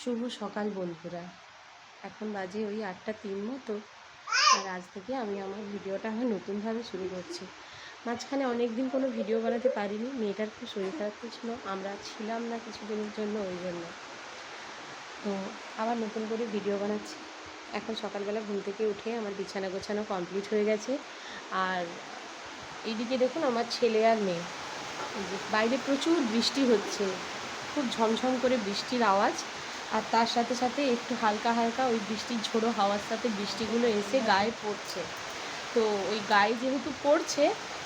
শুভ সকাল বন্ধুরা। এখন বাজে ওই 8টা 3 মতো। আর আজ থেকে আমি আমার ভিডিওটা নতুনভাবে শুরু করছি। মাঝখানে অনেক দিন কোনো ভিডিও বানাতে পারিনি, মেয়েটার খুব শরীর খারাপ ছিল, আমরা ছিলাম না কিছুদিনের জন্য, ওই জন্য তো আবার নতুন করে ভিডিও বানাচ্ছি। এখন সকালবেলা ঘুম থেকে উঠে আমার বিছানা গোছানো কমপ্লিট হয়ে গেছে। আর এইদিকে দেখুন আমার ছেলে আর মেয়ে, বাইরে প্রচুর বৃষ্টি হচ্ছে, খুব ঝমঝম করে বৃষ্টির আওয়াজ। আর তার সাথে সাথে একটু হালকা হালকা ওই বৃষ্টির ঝোড়ো হাওয়ার সাথে বৃষ্টিগুলো এসে গায়ে পড়ছে। তো ওই গায়ে যেহেতু পড়ছে,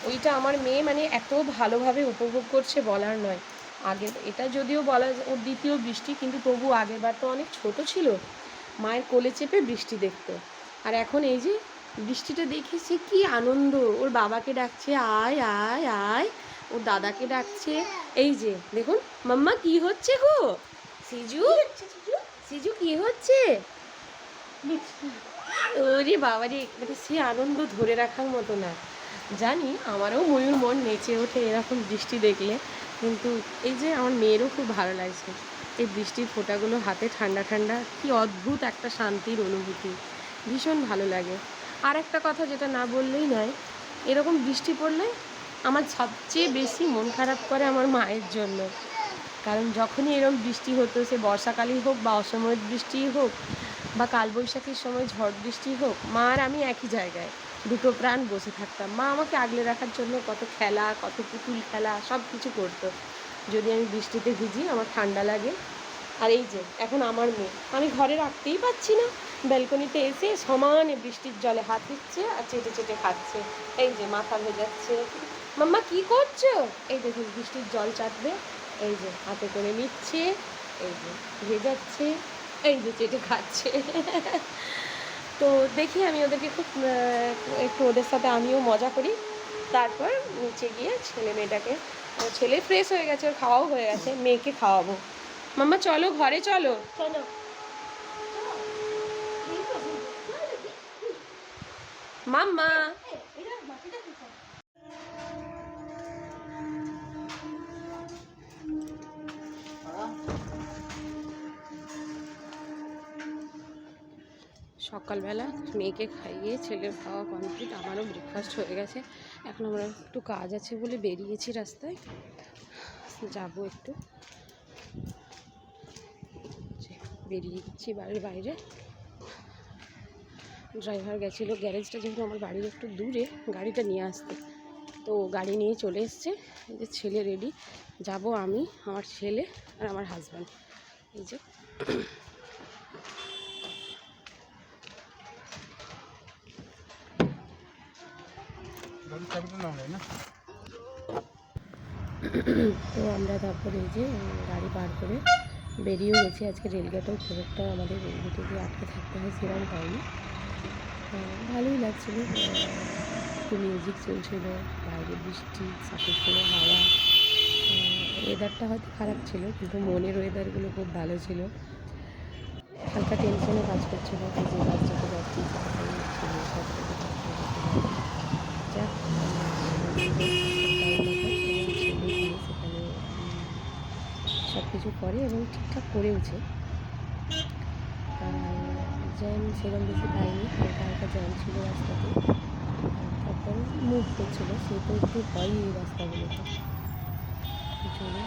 ওইটা আমার মেয়ে এত ভালোভাবে উপভোগ করছে বলার নয়। আগের এটা যদিও বলা ওর দ্বিতীয় বৃষ্টি, কিন্তু তবু আগেরবার তো অনেক ছোট ছিল, মায়ের কোলে চেপে বৃষ্টি দেখতো। আর এখন এই যে বৃষ্টিটা দেখে সে কী আনন্দ, ওর বাবাকে ডাকছে আয় আয় আয়, ওর দাদাকে ডাকছে। এই যে দেখুন, মাম্মা কি হচ্ছে গো, সিজু সিজু কি হচ্ছে, ওরে বাবা রে, সে আনন্দ ধরে রাখার মতো না। জানি আমারও ময়ূর মন নেচে ওঠে এরকম বৃষ্টি দেখলে, কিন্তু এই যে আমার মেয়েরও খুব ভালো লাগছে। এই বৃষ্টির ফোঁটাগুলো হাতে ঠান্ডা ঠান্ডা, কি অদ্ভুত একটা শান্তির অনুভূতি, ভীষণ ভালো লাগে। আর একটা কথা যেটা না বললেই নয়, এরকম বৃষ্টি পড়লে আমার সবচেয়ে বেশি মন খারাপ করে আমার মায়ের জন্য। কারণ যখনই এরকম বৃষ্টি হতো, সে বর্ষাকালই হোক বা অসময়ের বৃষ্টিই হোক বা কালবৈশাখীর সময় ঝড় বৃষ্টি হোক, মা আর আমি একই জায়গায় দুটো প্রাণ বসে থাকতাম। মা আমাকে আগলে রাখার জন্য কত খেলা, কত পুতুল খেলা, সব কিছু করতো। যদি আমি বৃষ্টিতে ভিজি আমার ঠান্ডা লাগে। আর এই যে এখন আমার মেয়ে, আমি ঘরে রাখতেই পারছি না, ব্যালকনিতে এসে সমানে বৃষ্টির জলে হাত দিচ্ছে আর চেটে চেটে খাচ্ছে। এই যে মাথা ভেজাচ্ছে, মাম্মা কি করছো, এই দেখুন বৃষ্টির জল চাটবে, এই যে হাতে করে নিচ্ছে, এই যে ভেজাচ্ছে, এই যে চেটে খাচ্ছে। তো দেখি আমি ওদেরকে খুব একটু ওদের সাথে আমিও মজা করি। তারপর নিচে গিয়ে ছেলে মেয়েটাকে, ছেলে ফ্রেশ হয়ে গেছে, ওর খাওয়াও হয়ে গেছে, মেয়েকে খাওয়াবো। মাম্মা চলো ঘরে চলো, চলো মাম্মা। সকালবেলা মেয়েকে খাইয়ে ছেলের খাওয়া কমপ্লিট, আমারও ব্রেকফাস্ট হয়ে গেছে। এখন আমরা একটু কাজ আছে বলে বেরিয়েছি রাস্তায়, যাব একটু, বেরিয়ে গেছি বাড়ির বাইরে। ড্রাইভার গেছিলো গ্যারেজটা, যেহেতু আমার বাড়ির একটু দূরে, গাড়িটা নিয়ে আসতে, তো গাড়ি নিয়ে চলে এসছে। এই যে ছেলে রেডি, যাব আমি, আমার ছেলে আর আমার হাজব্যান্ড। এই যে তো আমরা তারপরে এই যে গাড়ি পার করে বেরিয়েও গেছি। আজকে রেলগেটেও খুব একটা আমাদের রেলগেটে গিয়ে আটকে থাকতে হয় সেরকম হয়নি, ভালোই লাগছিল। একটু মিউজিক চলছিল, বাইরে বৃষ্টি, সাথে ছিল হাওয়া। ওয়েদারটা হয়তো খারাপ ছিল, কিন্তু মনের ওয়েদারগুলো খুব ভালো ছিল। হালকা টেনশনও কাজ করছিল যে কাজটাতে যাচ্ছি, যাক সেখানে সব কিছু করে এবং ঠিকঠাক করেওছে। জ্যাম সেরকম বেশি পাইনি, হালকা হালকা জ্যাম ছিল রাস্তাতে, তারপরে মুভ করছিলো, সে তো একটু হয়ই এই রাস্তাগুলোতে। চলে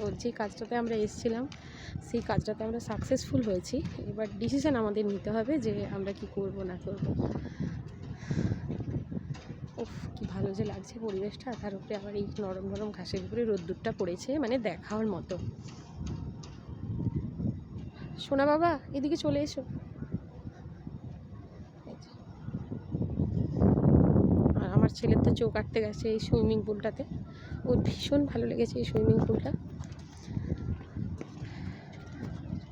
ওর যে কাজটাতে আমরা এসেছিলাম, সেই কাজটাতে আমরা সাকসেসফুল হয়েছি। এবার ডিসিশান আমাদের নিতে হবে যে আমরা কি করব না করব। উফ, কি ভালো যে লাগছে পরিবেশটা, তার উপরে আবার এই নরম নরম ঘাসের উপরে রোদ্দুরটা পড়েছে, দেখার মতো। সোনা বাবা এদিকে চলে এসো। আর আমার ছেলের তো চোখ আটতে গেছে এই সুইমিং পুলটাতে, ওর ভীষণ ভালো লেগেছে এই সুইমিং পুলটা।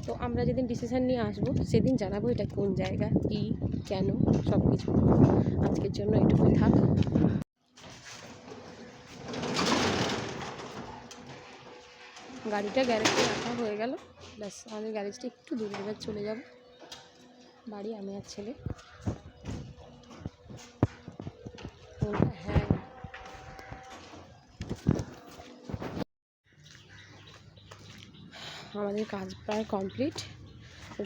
তো আমরা যেদিন ডিসিশান নিয়ে আসবো সেদিন জানাবো এটা কোন জায়গা, কী, কেন, সব কিছু। আজকের জন্য এটুকুই থাক। গাড়িটা গ্যারেজে রাখা হয়ে গেল, ব্যাস আমাদের গ্যারেজটা একটু দূরে, এবার চলে যাব বাড়ি, আমি আর ছেলে। হ্যাঁ আমাদের কাজ প্রায় কমপ্লিট।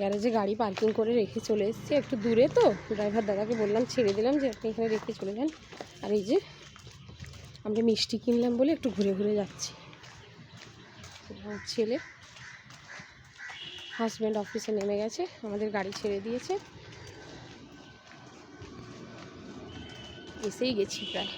গ্যারেজে গাড়ি পার্কিং করে রেখে চলে এসেছি, একটু দূরে তো ড্রাইভার দাদাকে বললাম, ছেড়ে দিলাম যে আপনি এখানে রেখে চলে যান। আর এই যে আমরা মিষ্টি কিনলাম বলে একটু ঘুরে ঘুরে যাচ্ছি। ছেলে হাজব্যান্ড অফিসে নেমে গেছে, আমাদের গাড়ি ছেড়ে দিয়েছে, এসেই গেছি প্রায়।